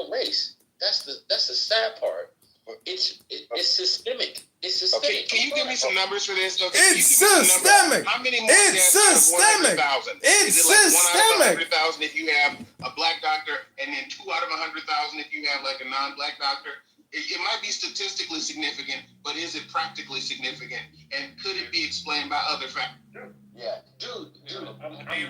about race. That's the sad part. It's systemic. It's systemic. Okay, can you give me some numbers for this? Okay, it's systemic. How many more deaths out of 100,000? It's Is it like systemic. 1 out of 100,000 if you have a black doctor, and then 2 out of 100,000 if you have like a non-black doctor? It might be statistically significant, but is it practically significant? And could it be explained by other factors? Yeah, dude. I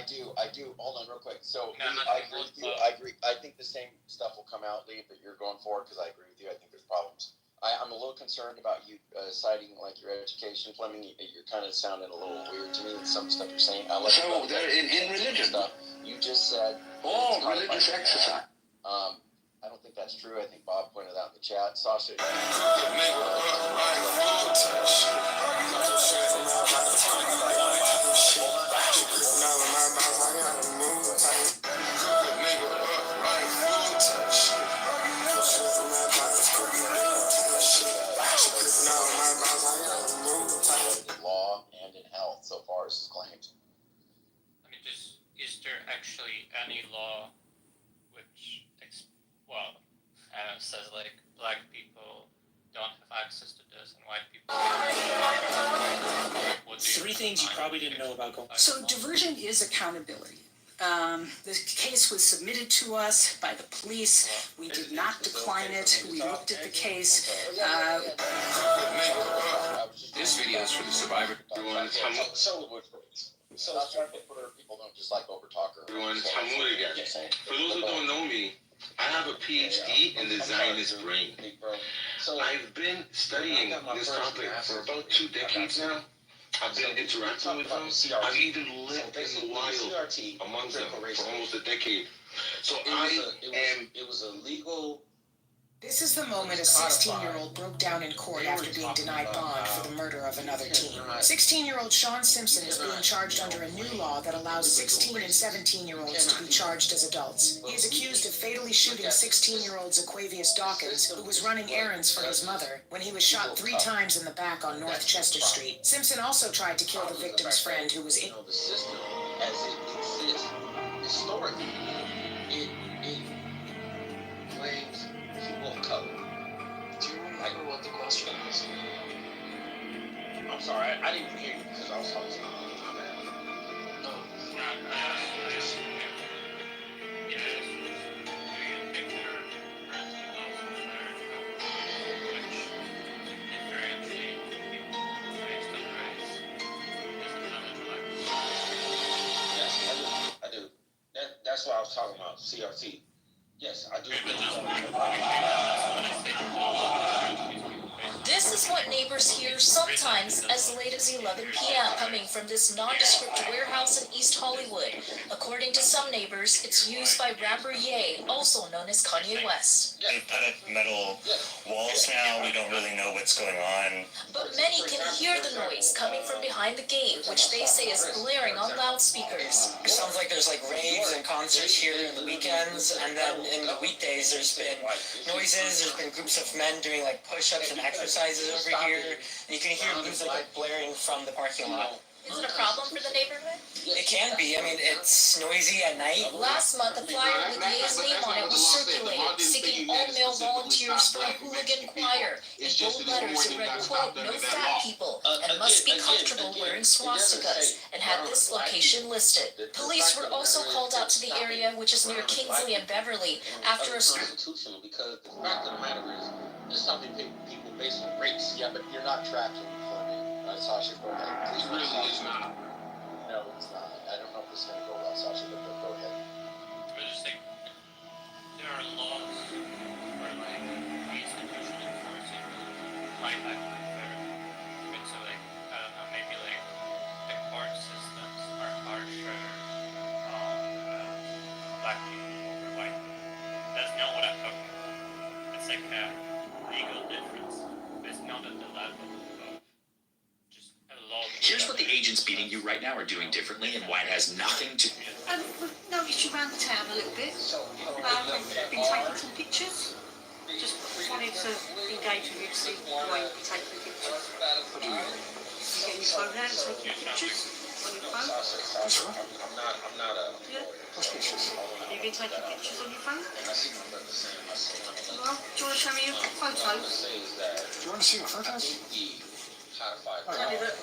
do. Hold on, real quick. So I agree with you. I agree. I think the same stuff will come out, Lee, that you're going forward, because I agree with you. I think there's problems. I'm a little concerned about you citing like your education, Fleming. You're kind of sounding a little weird to me with some stuff you're saying. I like in religion stuff you just said. religious exercise. I don't think that's true. I think Bob pointed out in the chat. Sasha. Law and in health, so far as his claims. I mean, is there actually any law which, says like black people don't have access to this and white people? Three things you probably didn't know about going. So diversion is accountability. The case was submitted to us by the police. We did not decline it. We looked at the case. This video is for the survivor. So people don't just like overtalk her. Everyone, Talmud again. For those who don't know me, I have a PhD in the Zionist brain. I've been studying this topic for about 2 decades now. I've been interacting with them. I've even lived in the wild among them for almost a decade. So it was a legal. This is the moment a 16-year-old broke down in court after being denied bond for the murder of another teen. 16-year-old Sean Simpson is being charged under a new law that allows 16 and 17-year-olds to be charged as adults. He is accused of fatally shooting 16-year-old Zaquavius Dawkins, who was running errands for his mother, when he was shot 3 times in the back on North Chester Street. Simpson also tried to kill the victim's friend, who was in The system, as it exists historically, it claims people of color. Do you remember what the question is? I'm sorry, I didn't even hear you because I was talking to That's what I was talking about, CRT. Yes, I do. This is what neighbors hear sometimes as late as 11 p.m. coming from this nondescript warehouse in East Hollywood. According to some neighbors, it's used by rapper Ye, also known as Kanye West. They put up metal walls now. We don't really know what's going on. But many can hear the noise coming from behind the gate, which they say is blaring on loudspeakers. It sounds like there's like raves and concerts here in the weekends, and then in the weekdays there's been noises, there's been groups of men doing like push-ups and exercises over here, and you can hear music like blaring from the parking lot. Is it a problem for the neighborhood? It can be. I mean, it's noisy at night. Last month, a flyer with Ye's name on it was circulated, seeking all male volunteers for a hooligan choir. In bold letters, it read, quote, "No fat people, and must be comfortable wearing swastikas," and had this location listed. Police were also called out to the area, which is near Kingsley and Beverly, after a constitutional, because the fact of the matter is, there's something people based on race. Yeah, but you're not tracking for me. Sasha, go ahead. Please, really is not. No, it's not. I don't know if this is going to go well, Sasha, but go ahead. I just think there are laws for like institution enforcing right back to the so like I don't know, maybe like the court systems are harsher on black people over white people. That's not what I'm talking about. It's like a legal difference. It's not at the level of just a law. Here's what the agents beating you right now are doing differently and why it has nothing to... We've noticed you around the town a little bit. I've been taking some pictures. Just wanted to engage with you to see why you'd be taking the pictures. You get your phone out and taking pictures on your phone. I'm not Yeah. pictures. You Have you taken pictures on your phone? Well, do you want to show me your photos? Do you want to see my photos? Tell you that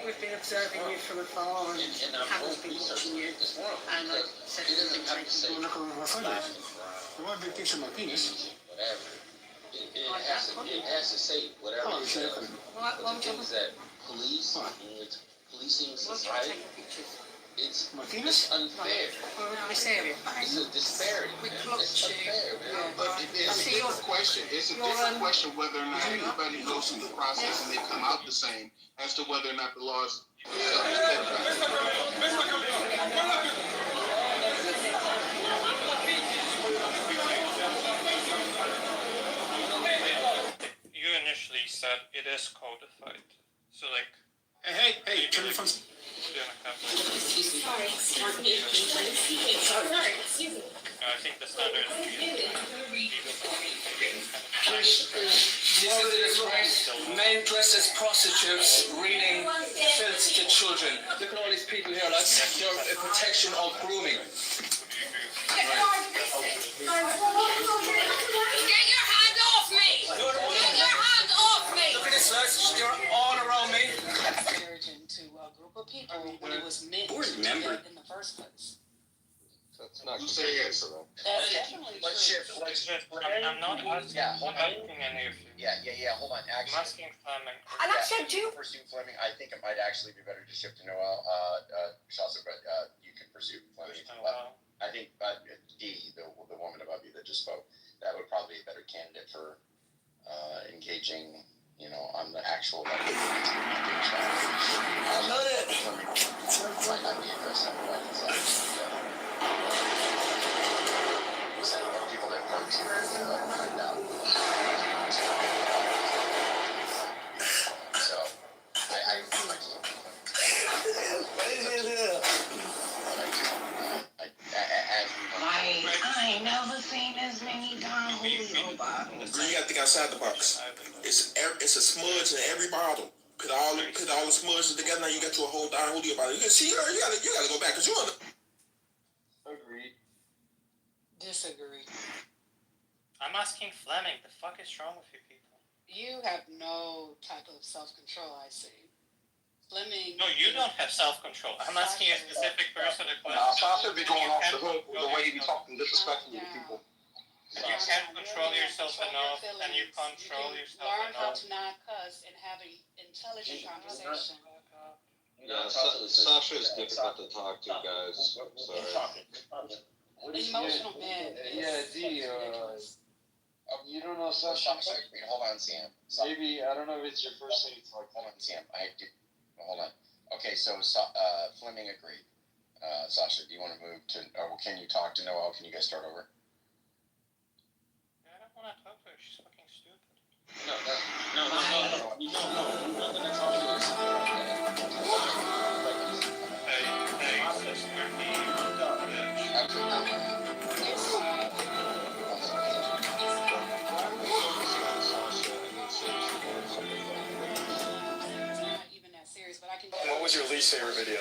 we've been observing you from afar and haven't been watching you. And I said we didn't take You want to look at my photos? There might be a picture of my penis. like that one. Oh, you should look at it. Why would you want Policing to society, take pictures? it's My penis? unfair. Well, in this area. It's a disparity. We man. clocked It's you. unfair, man. Yeah. But it's a different question. It's a different question whether or not everybody goes through the process and they come out the same as to whether or not the laws. You initially said it is codified. So like, Hey, turn your phone. you don't have like, Sorry, excuse me. Sorry, excuse me. I think the standard Men dressed as prostitutes reading filth to children. Look at all these people here, like they're a protection of grooming. Get your hand off me! Get your hand off me! Look at this, lads. They're all around me. Origin to a group of people when it was meant Board to do member. it in the first place. That's not Say yes. That's definitely Let's true. shift. Let's. I'm not asking, Yeah, hold on. asking any of you. Yeah. Hold on. I'm Actually, asking Fleming. And I said you. pursue Fleming. I think it might actually be better to shift to Noel. Shasta, but you can pursue Fleming. There's no how. I think Dee, the woman above you that just spoke, that would probably be a better candidate for engaging, on the actual level. I love it. Might not be aggressive, but it's people that work here find out. So, I I never seen as many Don Julio bottles. You gotta think outside the box. It's a smudge in every bottle. Put all the smudges together. Now you got you a whole Don Julio bottle. You gotta go back because you on the. Agreed. Disagree. I'm asking Fleming, the fuck is wrong with you people? You have no type of self-control, I see. Fleming. No, you don't have self-control. I'm asking a specific person a question. Sasha be going off the hook with the way he be talking disrespectfully to people. You can't control yourself enough, and you control yourself Learn how enough. to not cuss and have an intelligent conversation. Sasha is difficult to talk to, guys. Sorry. Emotional man. You don't know Sasha? Hold on, Sam. Maybe, I don't know if it's your first thing to talk. Hold on, Sam. Hold on. Okay, so Fleming agreed. Sasha, do you want to move to, or can you talk to Noel? Can you guys start over? I don't want to talk to her. She's fucking stupid. Hey, sister, Not even that serious, but I can. What was your least favorite video?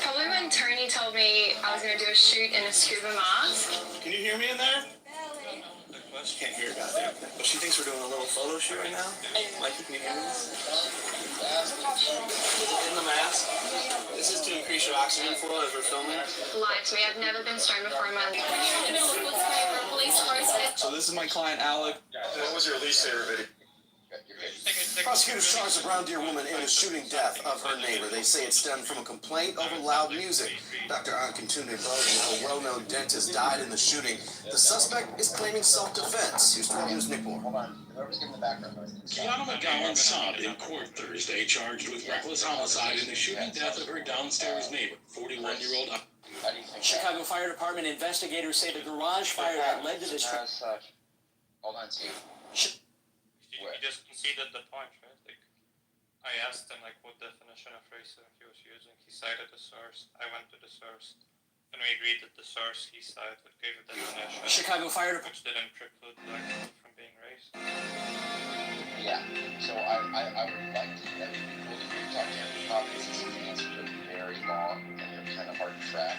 Probably when Tony told me I was going to do a shoot in a scuba mask. Can you hear me in there? She can't hear goddamn. But she thinks we're doing a little photo shoot right now. Mikey, can you hear me? In the mask. This is to increase your oxygen flow as we're filming. Lied to me. I've never been stoned before in my life. So this is my client, Alec. What was your least favorite video? Prosecutors charged a Brown Deer woman in a shooting death of her neighbor. They say it stemmed from a complaint over loud music. Dr. Ankantunde Bogan, a well-known dentist, died in the shooting. The suspect is claiming self-defense. Here's 12 News Nick Moore. Hold on. Whoever's giving the background noise. Kiana McGowan sobbed in court Thursday, charged with reckless homicide in the shooting death of her downstairs neighbor, 41-year-old. How do you think Chicago Fire Department investigators say the garage fire that led to this. Hold on, Steve. He just conceded the point, right? Like, I asked him, like, what definition of racism he was using. He cited the source. I went to the source. And we agreed that the source he cited gave a definition. Chicago Fire Department. Which didn't preclude black people from being racist. Yeah. So I would like to, we'll talk to him. Probably this is answers are very long and they're kind of hard to track.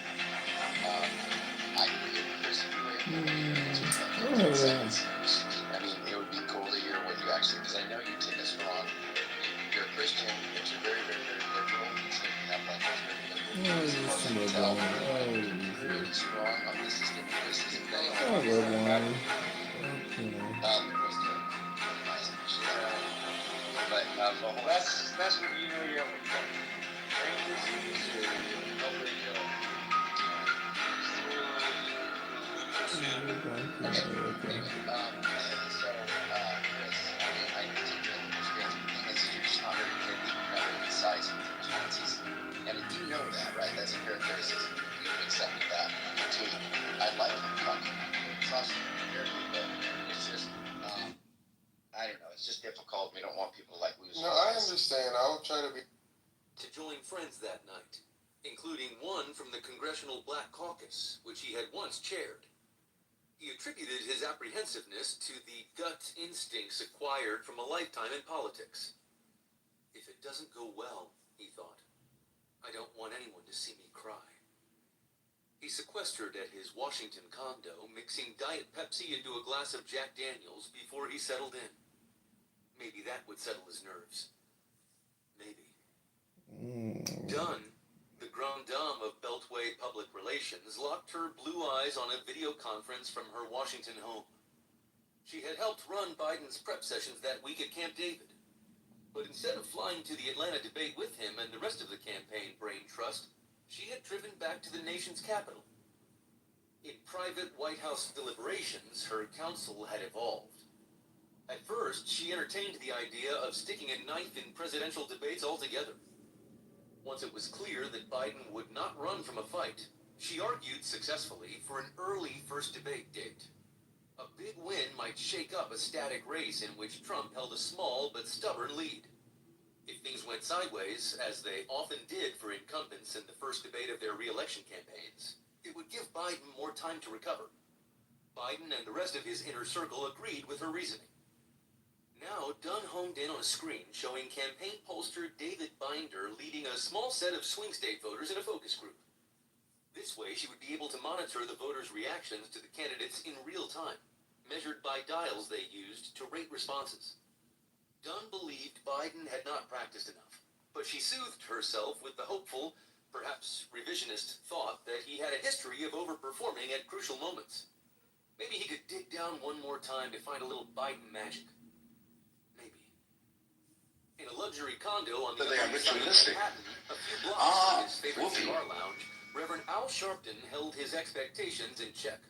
I agree with sense. I mean, it would be cool to hear what you actually, because I know you take us wrong. You're a Christian, but you're very, very, very liberal. So you have like a very liberal really strong on the system racism thing. But well, that's what you know you're up for. Brain disease or nobody and you know that, right? That's inherent racism. You've accepted that too. I like you, trust me, but it's just, I don't know. It's just difficult. We don't want people to like lose. No, I understand. I will try to be. To join friends that night, including one from the Congressional Black Caucus, which he had once chaired. He attributed his apprehensiveness to the gut instincts acquired from a lifetime in politics. If it doesn't go well, he thought, I don't want anyone to see me cry. He sequestered at his Washington condo, mixing Diet Pepsi into a glass of Jack Daniels before he settled in. Maybe that would settle his nerves. Maybe. Dunn, the grande dame of Beltway Public Relations, locked her blue eyes on a video conference from her Washington home. She had helped run Biden's prep sessions that week at Camp David. But instead of flying to the Atlanta debate with him and the rest of the campaign brain trust, she had driven back to the nation's capital. In private White House deliberations, her counsel had evolved. At first, she entertained the idea of sticking a knife in presidential debates altogether. Once it was clear that Biden would not run from a fight, she argued successfully for an early first debate date. A big win might shake up a static race in which Trump held a small but stubborn lead. If things went sideways, as they often did for incumbents in the first debate of their re-election campaigns, it would give Biden more time to recover. Biden and the rest of his inner circle agreed with her reasoning. Now, Dunn homed in on a screen showing campaign pollster David Binder leading a small set of swing state voters in a focus group. This way, she would be able to monitor the voters' reactions to the candidates in real time, measured by dials they used to rate responses. Dunn believed Biden had not practiced enough, but she soothed herself with the hopeful, perhaps revisionist thought that he had a history of overperforming at crucial moments. Maybe he could dig down one more time to find a little Biden magic. In a luxury condo on the Upper East Side of Manhattan, a few blocks from his favorite cigar lounge, Reverend Al Sharpton held his expectations in check.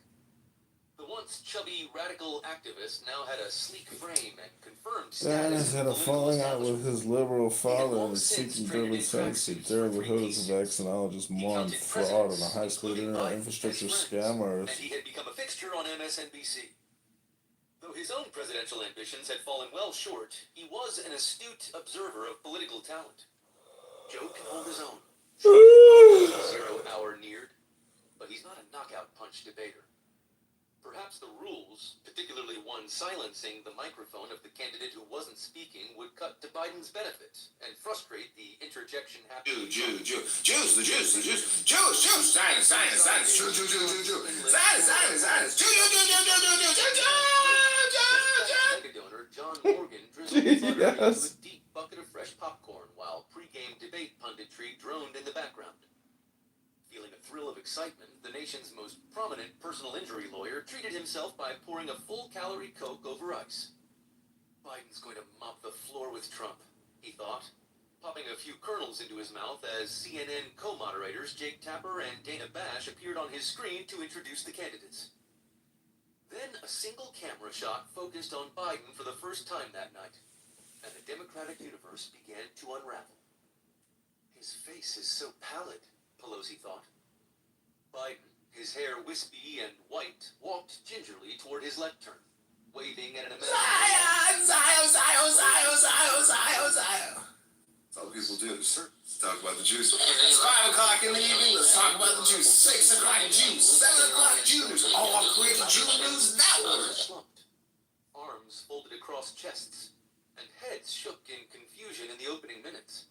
The once chubby radical activist now had a sleek frame and confirmed Dennis had a falling out with his liberal father and is seeking driven sense that Daryl Hood is a vaccinologist mourned fraud on a high-speed internet infrastructure scam and he had become a fixture on MSNBC. Though his own presidential ambitions had fallen well short, he was an astute observer of political talent. Joe can hold his own. The 0 hour neared, but he's not a knockout punch debater. Perhaps the rules, particularly one silencing the microphone of the candidate who wasn't speaking, would cut to Biden's benefit and frustrate the interjection happy. Jews, science, Donor John Morgan drizzled butter into a deep bucket of fresh popcorn while pre-game debate punditry droned in the background. Feeling a thrill of excitement, the nation's most prominent personal injury lawyer treated himself by pouring a full-calorie Coke over ice. Biden's going to mop the floor with Trump, he thought, popping a few kernels into his mouth as CNN co-moderators Jake Tapper and Dana Bash appeared on his screen to introduce the candidates. Then a single camera shot focused on Biden for the first time that night, and the Democratic universe began to unravel. His face is so pallid, Pelosi thought. Biden, his hair wispy and white, walked gingerly toward his lectern, waving at an Zion. That's all people do. Let's talk about the Jews. It's 5 o'clock in the evening. Let's talk about the Jews. 6 o'clock Jews. 7 o'clock Jews. All create the Jew News Network. Slumped, arms folded across chests, and heads shook in confusion in the opening minutes.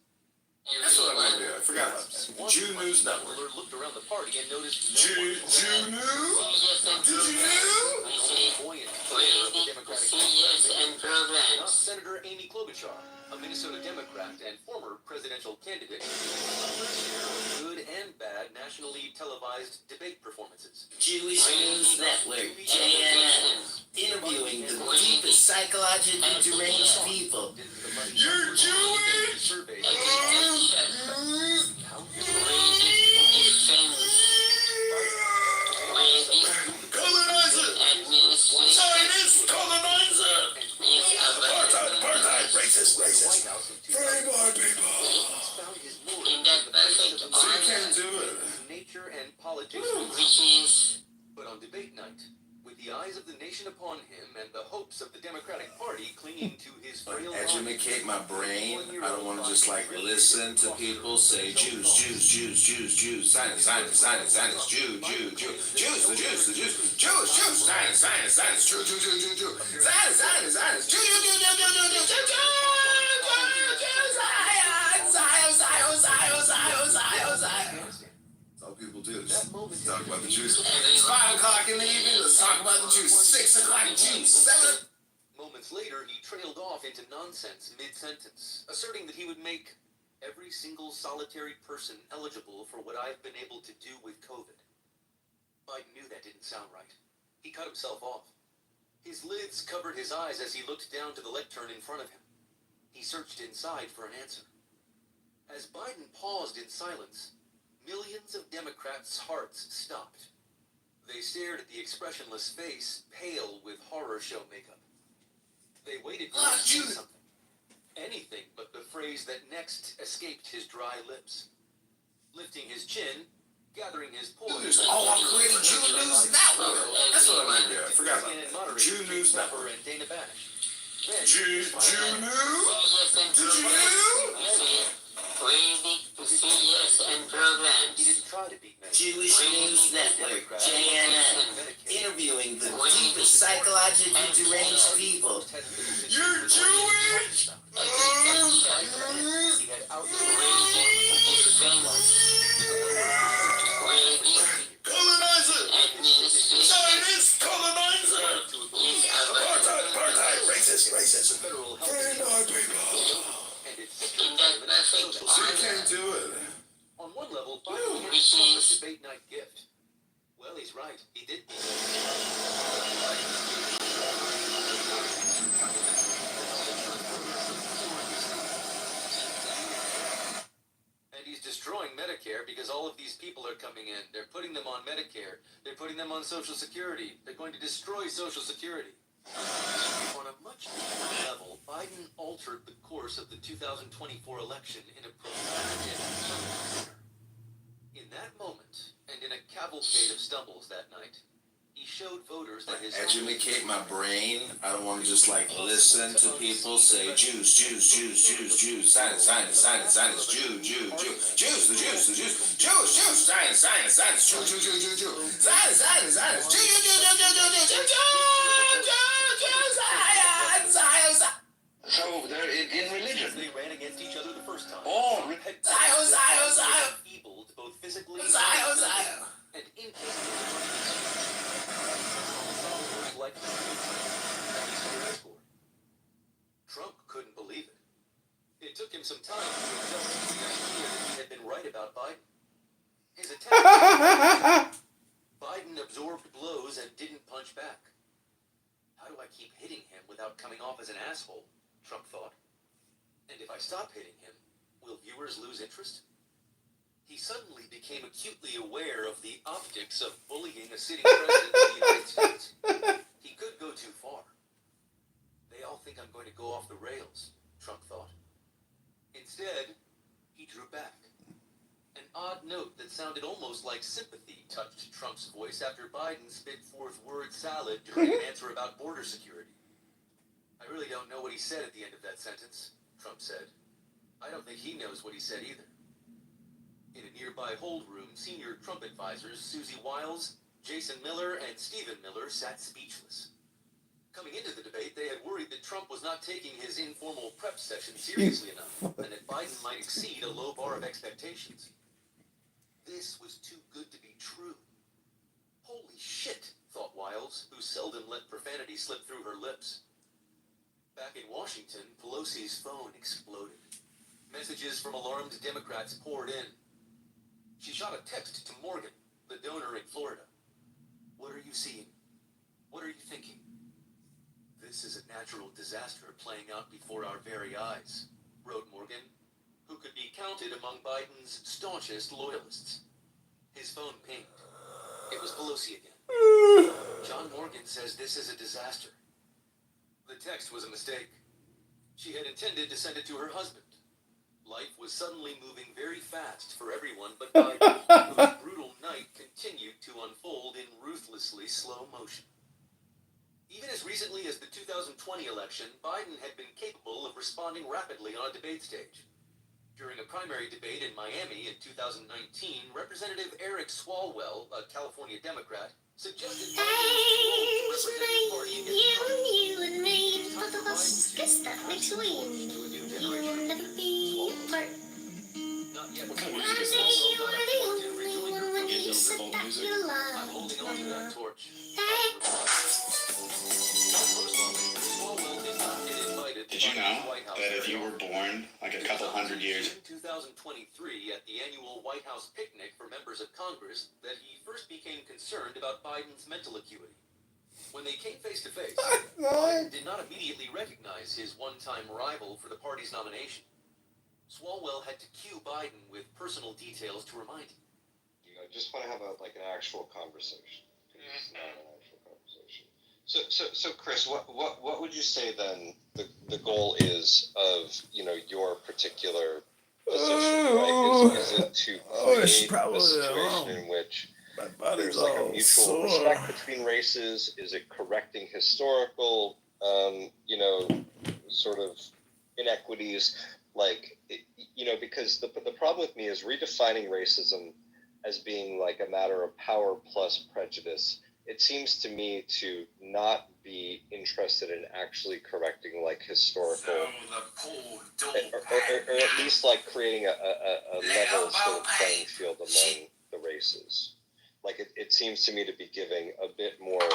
That's what I want to do. I forgot about that. Jew News Network. Looked around the party and noticed Jew News? Did you know? Senator Amy Klobuchar, a Minnesota Democrat and former presidential candidate, good and bad nationally televised debate performances. Jewish News Network, JNN, interviewing the deepest psychologically deranged people. You're Jewish! Colonizer! Zionist colonizer! Apartheid, racist. Free my people. So you can't do it. Nature and politics. But on debate night, with the eyes of the nation upon him and the hopes of the Democratic Party clinging to his frail Educate my brain. I don't want to just like listen to people say Jews, Zionist, Jew, Zionist, Zionist, All people do is talk about the Jews. It's 5 o'clock in the evening, let's talk about the Jews. 6 o'clock, Jews. 7. Moments later, he trailed off into nonsense mid-sentence, asserting that he would make every single solitary person eligible for what I've been able to do with COVID. Biden knew that didn't sound right. He cut himself off. His lids covered his eyes as he looked down to the lectern in front of him. He searched inside for an answer. As Biden paused in silence, millions of Democrats' hearts stopped. They stared at the expressionless face, pale with horror show makeup. They waited for him to say something. Anything but the phrase that next escaped his dry lips. Lifting his chin, gathering his poise. Oh, I'm creating Jew News Network. That's what I meant. I forgot about it. Jew News Network. And Dana Bash. Jew News? Did you know? Procedures and programs. He didn't try to beat Medicare. Jewish News Network, JNN, interviewing the deepest psychologically deranged people. You're Jewish! He had Colonizer! Zionist colonizer! Apartheid, racist. Free my people. So you can't do it. On one level, Biden was a debate night gift. Well, he's right. He did. And he's destroying Medicare because all of these people are coming in. They're putting them on Medicare. They're putting them on Social Security. They're going to destroy Social Security. On a much deeper level, Biden altered the course of the 2024 election in a profound and permanent manner. In that moment, and in a cavalcade of stumbles that night, he showed voters that his... Educate my brain. I don't want to just like listen to people say Jews, Zionist, Jew, So they're in religion. They ran against each other the first time. Oh, Zion. Evil both physically and in like Trump couldn't believe it. It took him some time to adjust to the idea that he had been right about Biden. His attack. Biden absorbed blows and didn't punch back. How do I keep hitting him without coming off as an asshole? Trump thought. And if I stop hitting him, will viewers lose interest? He suddenly became acutely aware of the optics of bullying a sitting president of the United States. He could go too far. They all think I'm going to go off the rails, Trump thought. Instead, he drew back. An odd note that sounded almost like sympathy touched Trump's voice after Biden spit forth word salad during an answer about border security. I really don't know what he said at the end of that sentence, Trump said. I don't think he knows what he said either. In a nearby hold room, senior Trump advisors Susie Wiles, Jason Miller, and Stephen Miller sat speechless. Coming into the debate, they had worried that Trump was not taking his informal prep session seriously enough, and that Biden might exceed a low bar of expectations. This was too good to be true. Holy shit, thought Wiles, who seldom let profanity slip through her lips. Back in Washington, Pelosi's phone exploded. Messages from alarmed Democrats poured in. She shot a text to Morgan, the donor in Florida. What are you seeing? What are you thinking? This is a natural disaster playing out before our very eyes, wrote Morgan, who could be counted among Biden's staunchest loyalists. His phone pinged. It was Pelosi again. John Morgan says this is a disaster. The text was a mistake. She had intended to send it to her husband. Life was suddenly moving very fast for everyone but Biden, whose brutal night continued to unfold in ruthlessly slow motion. Even as recently as the 2020 election, Biden had been capable of responding rapidly on a debate stage. During a primary debate in Miami in 2019, Representative Eric Swalwell, a California Democrat, suggested Biden represent the party against You and me, both of us, guess that makes we. You will never be apart. Not yet. What kind of I music is say this? you were the only one when you said that music. you I'm loved. holding on to that torch. Did you know that if you were born like a couple hundred years? In 2023, at the annual White House picnic for members of Congress, that he first became concerned about Biden's mental acuity. When they came face to face, Biden did not immediately recognize his one-time rival for the party's nomination. Swalwell had to cue Biden with personal details to remind him. You know, just want to have an actual conversation. It's not an actual conversation. So Chris, what would you say then the goal is of, you know, your particular position, right? Is it to create a situation in which there's like a mutual respect between races? Is it correcting historical, you know, sort of inequities? Like, you know, because the problem with me is redefining racism as being like a matter of power plus prejudice. It seems to me to not be interested in actually correcting like historical, or at least like creating a level sort of playing field among the races. Like it seems to me to be giving a bit more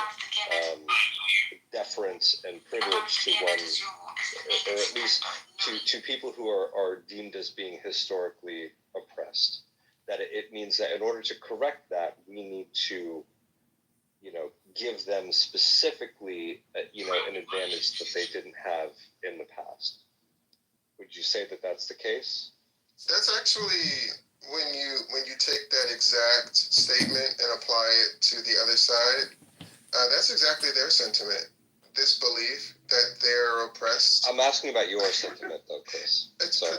deference and privilege to one, or at least to people who are deemed as being historically oppressed. That it means that in order to correct that, we need to, you know, give them specifically, you know, an advantage that they didn't have in the past. Would you say that that's the case? That's actually when you take that exact statement and apply it to the other side. That's exactly their sentiment. This belief that they're oppressed. I'm asking about your sentiment, though, Chris. It's I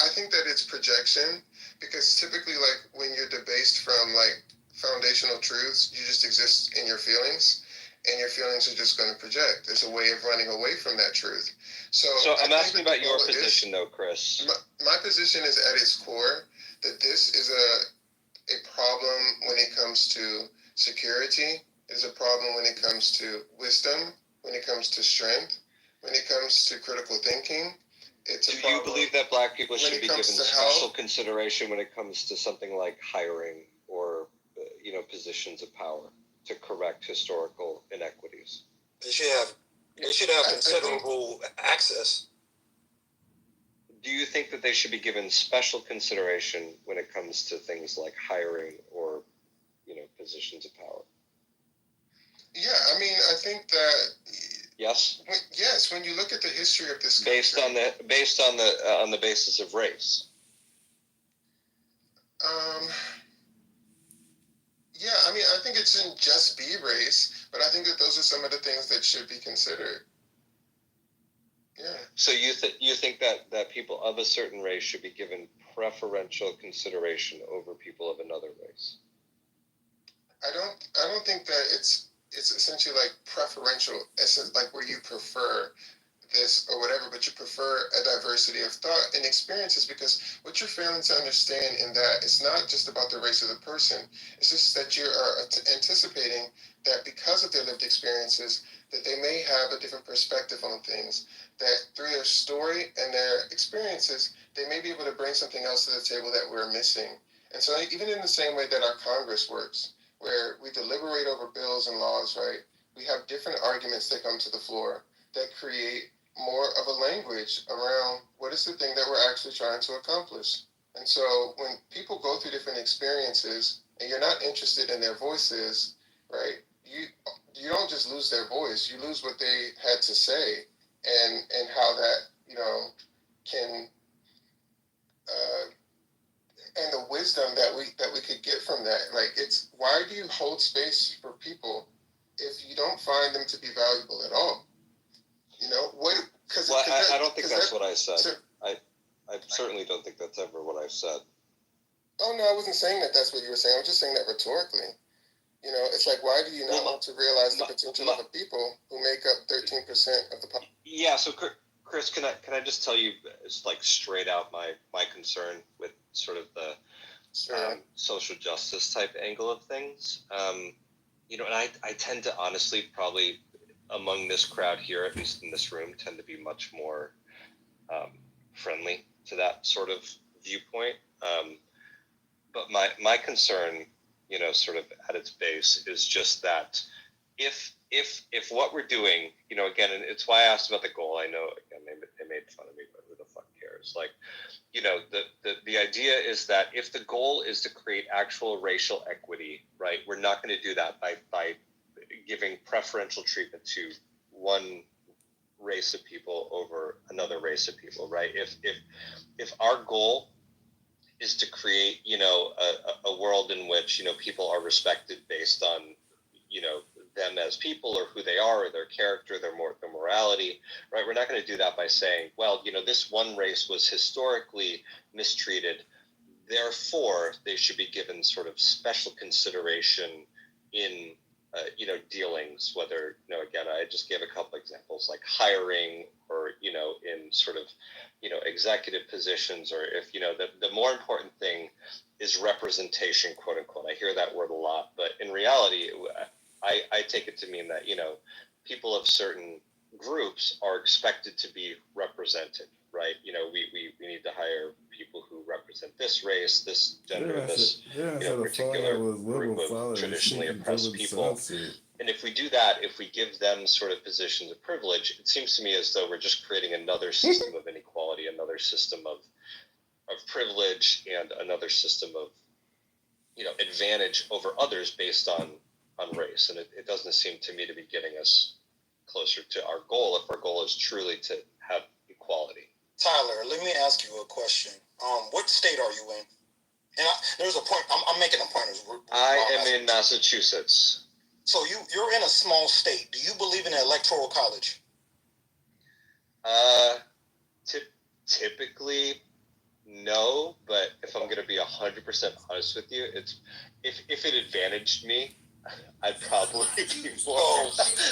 think that it's projection, because typically, like, when you're debased from like foundational truths, you just exist in your feelings, and your feelings are just going to project. There's a way of running away from that truth. So I'm asking about your position, though, Chris. My position is at its core that this is a problem when it comes to security. It's a problem when it comes to wisdom, when it comes to strength, when it comes to critical thinking. It's a problem. Do you believe that Black people should be given special health consideration when it comes to something like hiring or, you know, positions of power to correct historical inequities? They should have considerable access. Do you think that they should be given special consideration when it comes to things like hiring or, you know, positions of power? Yeah, I mean, I think that. Yes. Yes, when you look at the history of this country, based on the basis of race. Yeah, I mean, I think it shouldn't just be race, but I think that those are some of the things that should be considered. Yeah. So you think that people of a certain race should be given preferential consideration over people of another race? I don't think that it's essentially like preferential, like where you prefer this or whatever, but you prefer a diversity of thought and experiences, because what you're failing to understand in that it's not just about the race of the person. It's just that you are anticipating that because of their lived experiences, that they may have a different perspective on things, that through their story and their experiences, they may be able to bring something else to the table that we're missing. And so even in the same way that our Congress works, where we deliberate over bills and laws, right? We have different arguments that come to the floor that create more of a language around what is the thing that we're actually trying to accomplish. And so when people go through different experiences and you're not interested in their voices, right, you don't just lose their voice, you lose what they had to say and how that, can and the wisdom that we could get from that. Like, it's, why do you hold space for people if you don't find them to be valuable at all? I don't think that's what I said. I certainly don't think that's ever what I've said. Oh, no, I wasn't saying that that's what you were saying. I was just saying that rhetorically. It's like, why do you not want to realize the potential of the people who make up 13% of the population? Yeah, so Chris, can I just tell you, it's like straight out my concern with sort of the social justice type angle of things. And I tend to honestly probably among this crowd here, at least in this room, tend to be much more friendly to that sort of viewpoint. But my concern, sort of at its base, is just that if what we're doing, again, and it's why I asked about the goal. I know, again, they made fun of me, but who the fuck cares? Like, the idea is that if the goal is to create actual racial equity, right, we're not going to do that by giving preferential treatment to one race of people over another race of people, right? If our goal is to create, a world in which, people are respected based on, them as people or who they are or their character, their morality, right? We're not going to do that by saying, well, this one race was historically mistreated, therefore they should be given sort of special consideration in, dealings, whether, again, I just gave a couple examples, like hiring or, in sort of, executive positions, or if, the more important thing is representation, quote unquote. I hear that word a lot, but in reality, I take it to mean that, people of certain groups are expected to be represented, right? We need to hire people who represent this race, this gender, this particular group of traditionally oppressed people. And if we do that, if we give them sort of positions of privilege, it seems to me as though we're just creating another system of inequality, another system of privilege, and another system of, advantage over others based on race. And it doesn't seem to me to be getting us closer to our goal if our goal is truly to have equality. Tyler, let me ask you a question. What state are you in? And there's a point. I'm making a point. I am in Massachusetts. So you're in a small state. Do you believe in the Electoral College? Typically, no. But if I'm going to be 100% honest with you, it's if it advantaged me, I'd probably be more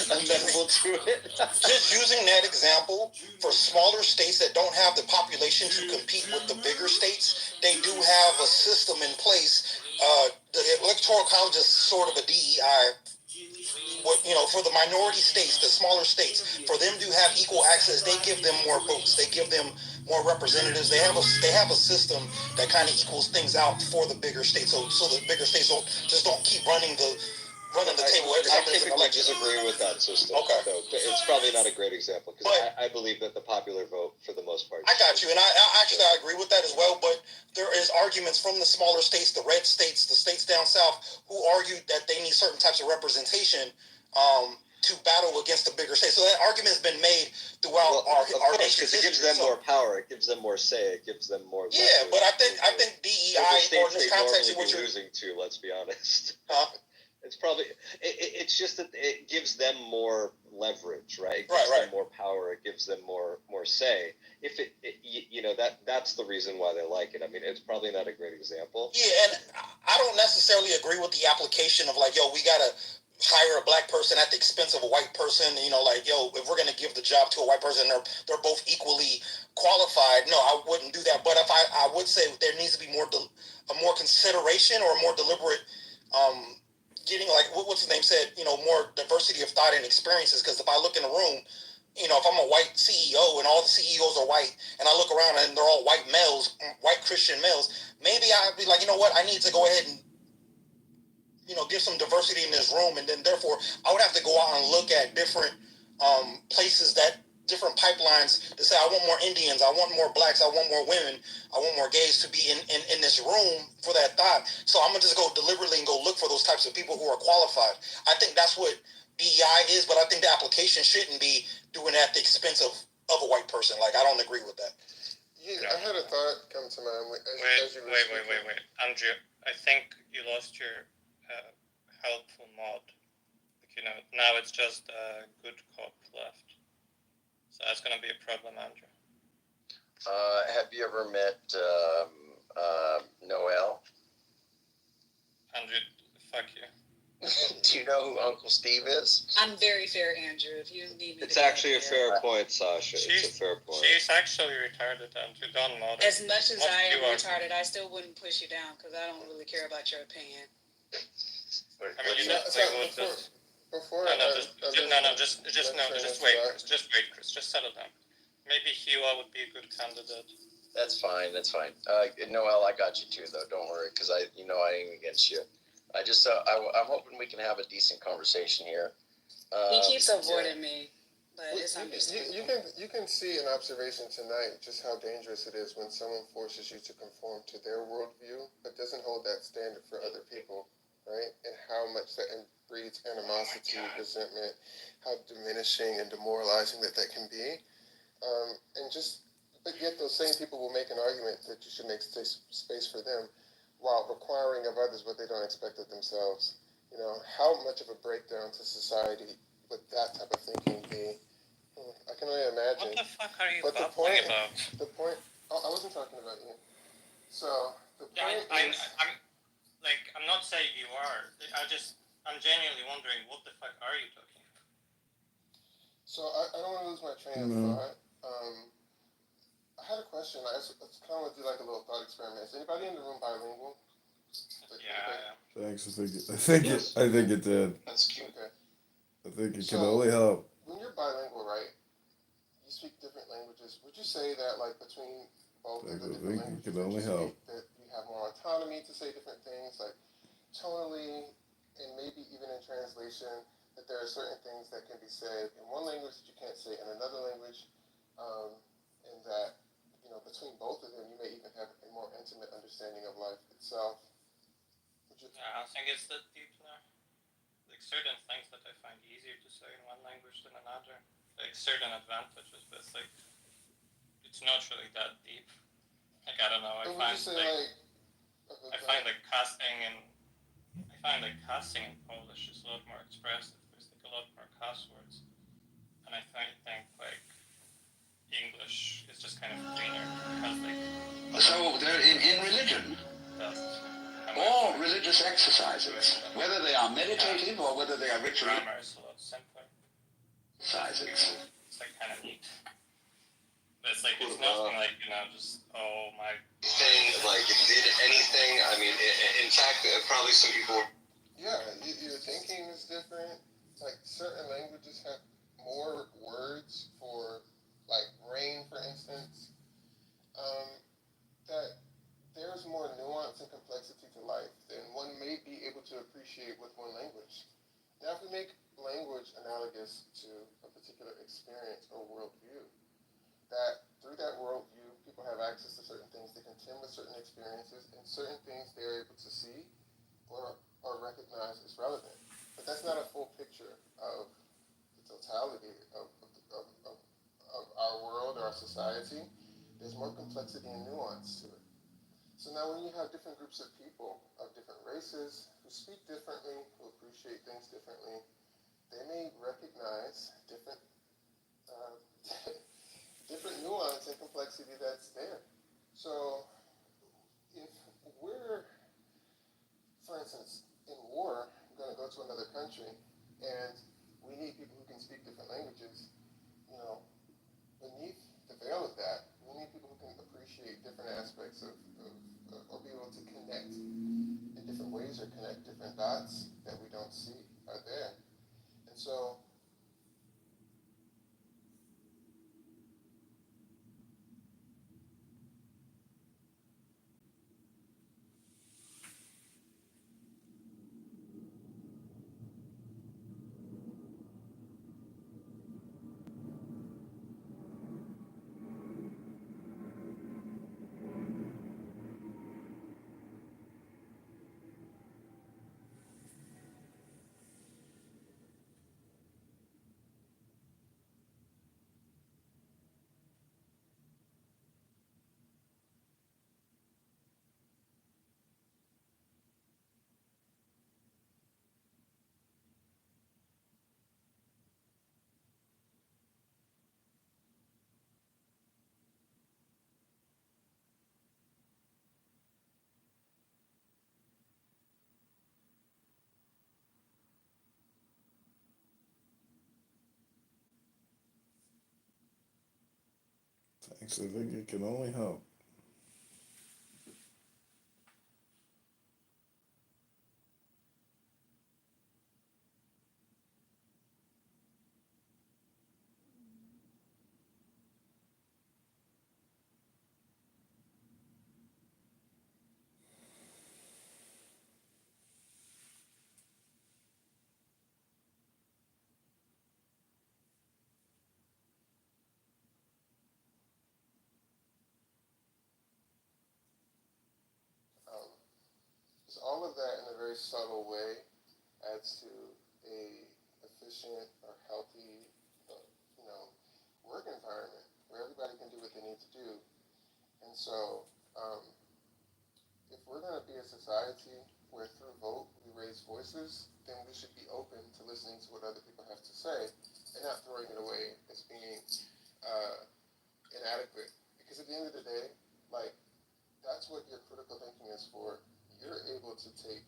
amenable to it. Just using that example, for smaller states that don't have the population to compete with the bigger states, they do have a system in place. The Electoral College is sort of a DEI. For the minority states, the smaller states, for them to have equal access, they give them more votes. They give them more representatives. They have a system that kind of equals things out for the bigger states. So the bigger states don't keep running the table every time there's an I election. disagree with that system. Okay. So it's probably not a great example because I believe that the popular vote, for the most part. I got you, and I agree with that as well. But there is arguments from the smaller states, the red states, the states down south, who argue that they need certain types of representation to battle against the bigger states. So that argument has been made throughout our nation's history. It gives them more power. It gives them more say. It gives them more. Yeah, but I think DEI or in this context of what you're losing to. Let's be honest. Huh? It's probably it's just that it gives them more leverage, right? It gives them more power. It gives them more say. If that's the reason why they like it. I mean, it's probably not a great example. Yeah, and I don't necessarily agree with the application of like, we gotta hire a black person at the expense of a white person. If we're gonna give the job to a white person, they're both equally qualified. No, I wouldn't do that. But if I would say there needs to be more consideration or more deliberate. Getting like what's his name said, more diversity of thought and experiences. Because if I look in the room, if I'm a white CEO and all the CEOs are white, and I look around and they're all white males, white Christian males, maybe I'd be like, you know what, I need to go ahead and give some diversity in this room, and then therefore I would have to go out and look at different places that different pipelines to say, I want more Indians, I want more blacks, I want more women, I want more gays to be in this room for that thought. So I'm gonna just go deliberately and go look for those types of people who are qualified. I think that's what BEI is, but I think the application shouldn't be doing it at the expense of a white person. Like, I don't agree with that. Yeah, I had a thought come to mind. Wait, Andrew, I think you lost your helpful mod. Like, now it's just a good cop left. So that's gonna be a problem, Andrew. Have you ever met Noel? Andrew, fuck you. Do you know who Uncle Steve is? I'm very fair, Andrew. If you need me It's to actually a fair point, Sasha. It's a fair point. She's actually retarded, Andrew. Don't know that. As much as What I am you are. retarded, I still wouldn't push you down because I don't really care about your opinion. I mean, you definitely would, but... Before Just wait, Chris. Just settle down. Maybe Hua would be a good candidate. That's fine. Noel, I got you too, though. Don't worry, because I ain't against you. I just, I'm hoping we can have a decent conversation here. He keeps avoiding me, but it's understandable. You can see an observation tonight just how dangerous it is when someone forces you to conform to their worldview, but doesn't hold that standard for other people, right? And how much that breeds animosity, resentment, how diminishing and demoralizing that can be. But yet those same people will make an argument that you should make space for them while requiring of others what they don't expect of themselves. How much of a breakdown to society would that type of thinking be? I can only imagine. What the fuck are you But talking about? I wasn't talking about you. So the point is, I'm not saying you are. I'm genuinely wondering what the fuck are you talking about? So I don't want to lose my train of thought. I had a question. I kind of want to do like a little thought experiment. Is anybody in the room bilingual? Yeah. Thanks. I think it did. That's cute. Okay. I think it can only help. When you're bilingual, right? You speak different languages. Would you say that, like, between both of the different languages, it can only help. that you have more autonomy to say different things, like tonally, and maybe even in translation, that there are certain things that can be said in one language that you can't say in another language, and that between both of them, you may even have a more intimate understanding of life itself. I don't think it's that deep now. Like certain things that I find easier to say in one language than another, like certain advantages, but it's not really that deep. Like I don't know. I find cussing in Polish is a lot more expressive. There's like a lot more cuss words, and I think like English is just kind of cleaner because So they're in religion. All religious exercises, whether they are meditative or whether they are ritual grammar is a lot simpler. exercises. It's like kind of neat. But it's nothing like just my thing like it did anything. I mean, in fact, probably some people. Yeah, your thinking is different. Like certain languages have more words for, like rain, for instance. That there's more nuance and complexity to life than one may be able to appreciate with one language. Now, if we make language analogous to a particular experience or worldview, that through that worldview, people have access to certain things, they contend with certain experiences, and certain things they're able to see or recognize as relevant. But that's not a full picture of the totality of our world or our society. There's more complexity and nuance to it. So now when you have different groups of people of different races who speak differently, who appreciate things differently, they may recognize different nuance and complexity that's there. So if we're, for instance, in war, we're going to go to another country, and we need people who can speak different languages, beneath the veil of that, we need people who can appreciate different aspects or be able to connect in different ways or connect different dots that we don't see are there. And so Actually, I think it can only help. So all of that in a very subtle way adds to a efficient or healthy, you know, work environment where everybody can do what they need to do. And so, if we're going to be a society where through vote we raise voices, then we should be open to listening to what other people have to say and not throwing it away as being inadequate. Because at the end of the day, like, that's what your critical thinking is for. You're able to take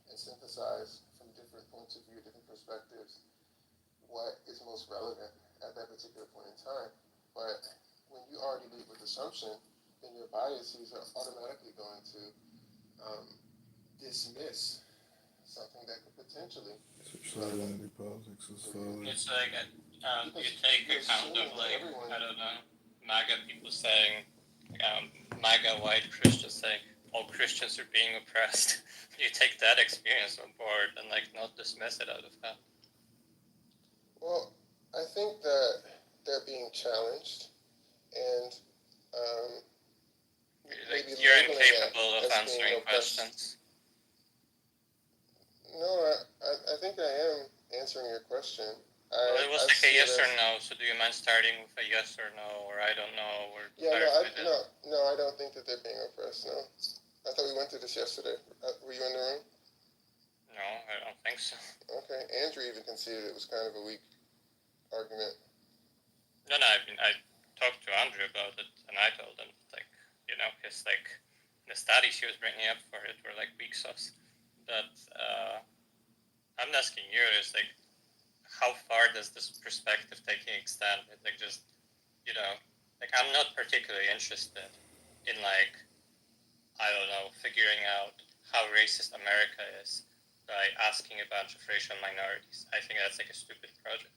and synthesize from different points of view, different perspectives, what is most relevant at that particular point in time. But when you already leave with assumption, then your biases are automatically going to dismiss something that could potentially. Identity politics is falling. It's like you take account of like I don't know MAGA people saying MAGA white Christians saying all Christians are being oppressed. You take that experience on board and like not dismiss it out of that. Well, I think that they're being challenged, and like you're incapable of answering questions. No, I think I am answering your question. Well, it was like a yes or no, so do you mind starting with a yes or no, or I don't know, or yeah, no, I don't think that they're being oppressed, no. I thought we went through this yesterday. Were you in the room? No, I don't think so. Okay, Andrew even conceded it was kind of a weak argument. No, I mean, I talked to Andrew about it, and I told him, like, you know, his, like, the studies he was bringing up for it were, like, weak sauce. But I'm asking you is, like, how far does this perspective taking extend? It's, like, just, you know, like, I'm not particularly interested in, like, I don't know, figuring out how racist America is by asking a bunch of racial minorities. I think that's, like, a stupid project.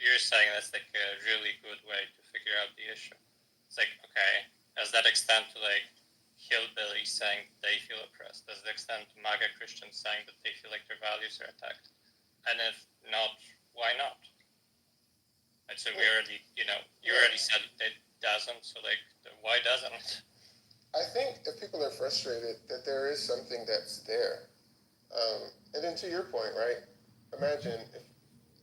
You're saying that's, like, a really good way to figure out the issue. It's like, okay, does that extend to, like, hillbillies saying they feel oppressed? Does it extend to MAGA Christians saying that they feel like their values are attacked? And if not, why not? And so we already, you know, you already said it doesn't, so, like, why doesn't it? I think if people are frustrated that there is something that's there. And then to your point, right? Imagine if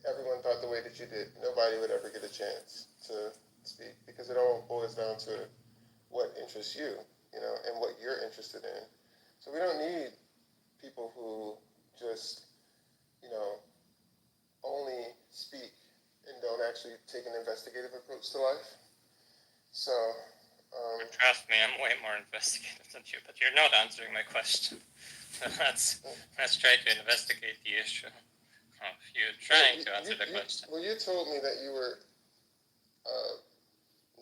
everyone thought the way that you did, nobody would ever get a chance to speak, because it all boils down to what interests you, you know, and what you're interested in. So we don't need people who just, you know, only speak and don't actually take an investigative approach to life. So trust me, I'm way more investigative than you, but you're not answering my question. Let's try to investigate the issue. If you're trying to answer the question. Well, you told me that you were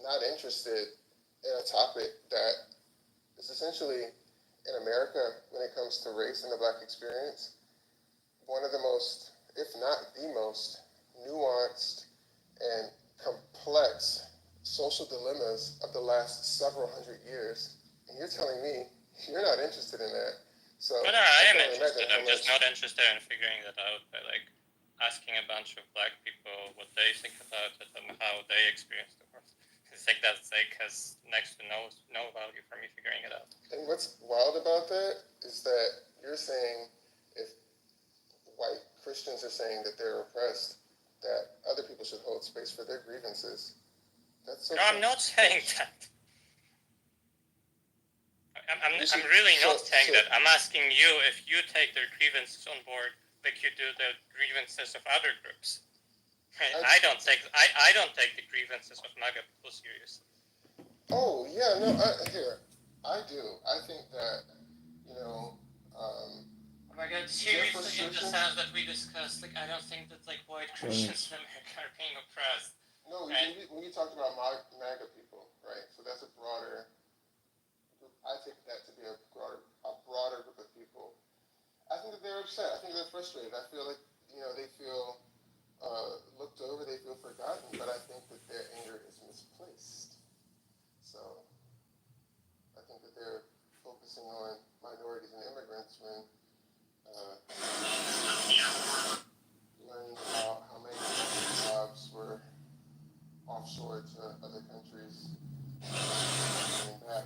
not interested in a topic that is essentially, in America, when it comes to race and the Black experience, one of the most, if not the most, nuanced and complex social dilemmas of the last several hundred years. And you're telling me you're not interested in that. So no, I am interested. I'm just not interested in figuring that out by, like, asking a bunch of Black people what they think about it and how they experience the world. I think that's, like, has next to no value for me figuring it out. And what's wild about that is that you're saying if white Christians are saying that they're oppressed, that other people should hold space for their grievances. That's so. No, I'm not saying that. I'm really not saying that. I'm asking you if you take their grievances on board like you do the grievances of other groups. Right? I don't take the grievances of MAGA people seriously. Oh yeah, no, I do. I think that, you know. Oh my God, seriously, in the sense that we discussed, like, I don't think that, like, white Christians in America are being oppressed. No, Right. when you talked about MAGA people, right? So that's a broader. I take that to be a broader group of people. I think that they're upset. I think they're frustrated. I feel like they feel looked over. They feel forgotten. But I think that their anger is misplaced. So I think that they're focusing on minorities and immigrants when learning about how many jobs were offshore to other countries, coming back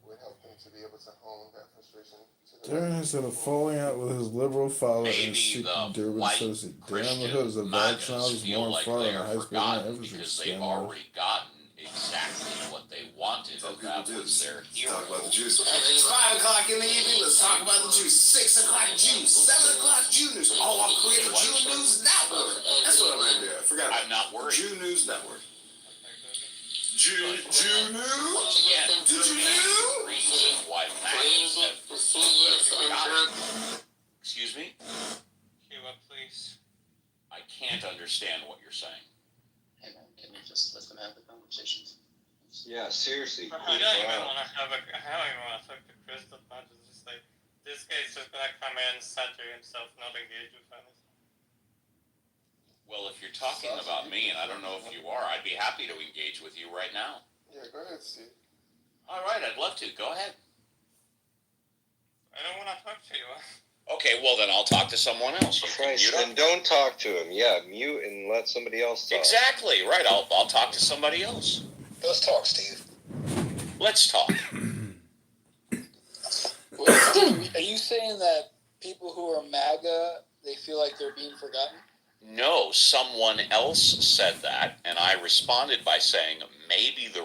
would help them to be able to hone that frustration. Darren has had a falling out with his liberal father and seeking Durban associate. Darren the Hood is a vaccinologist more fraud on a high speed infrastructure scandal. Gotten exactly what they wanted, and that was their hero. Talk about the juice. It's 5 o'clock in the evening. Let's talk about the juice. 6 o'clock juice. 7 o'clock Juniors. All on Creative June News Network. That's what I'm going to do. I forgot. I'm not worried. June News Network. June News? Again, Did you know? reasons why maggots have forgotten. Excuse me? Cuba, please. I can't understand what you're saying. Hey man, can we just let them have the conversations? Yeah, seriously. I don't even want to talk to Chris that much. It's just like, this guy's just gonna come in, center himself, not engage with anything. Well, if you're talking about me, and I don't know if you are, I'd be happy to engage with you right now. Yeah, go ahead, Steve. All right, I'd love to. Go ahead. I don't want to talk to you. Okay, well then I'll talk to someone else. Christ, then don't talk to him. Yeah, mute and let somebody else talk. Exactly, right. I'll talk to somebody else. Let's talk, Steve. Let's talk. Are you saying that people who are MAGA, they feel like they're being forgotten? No, someone else said that, and I responded by saying maybe the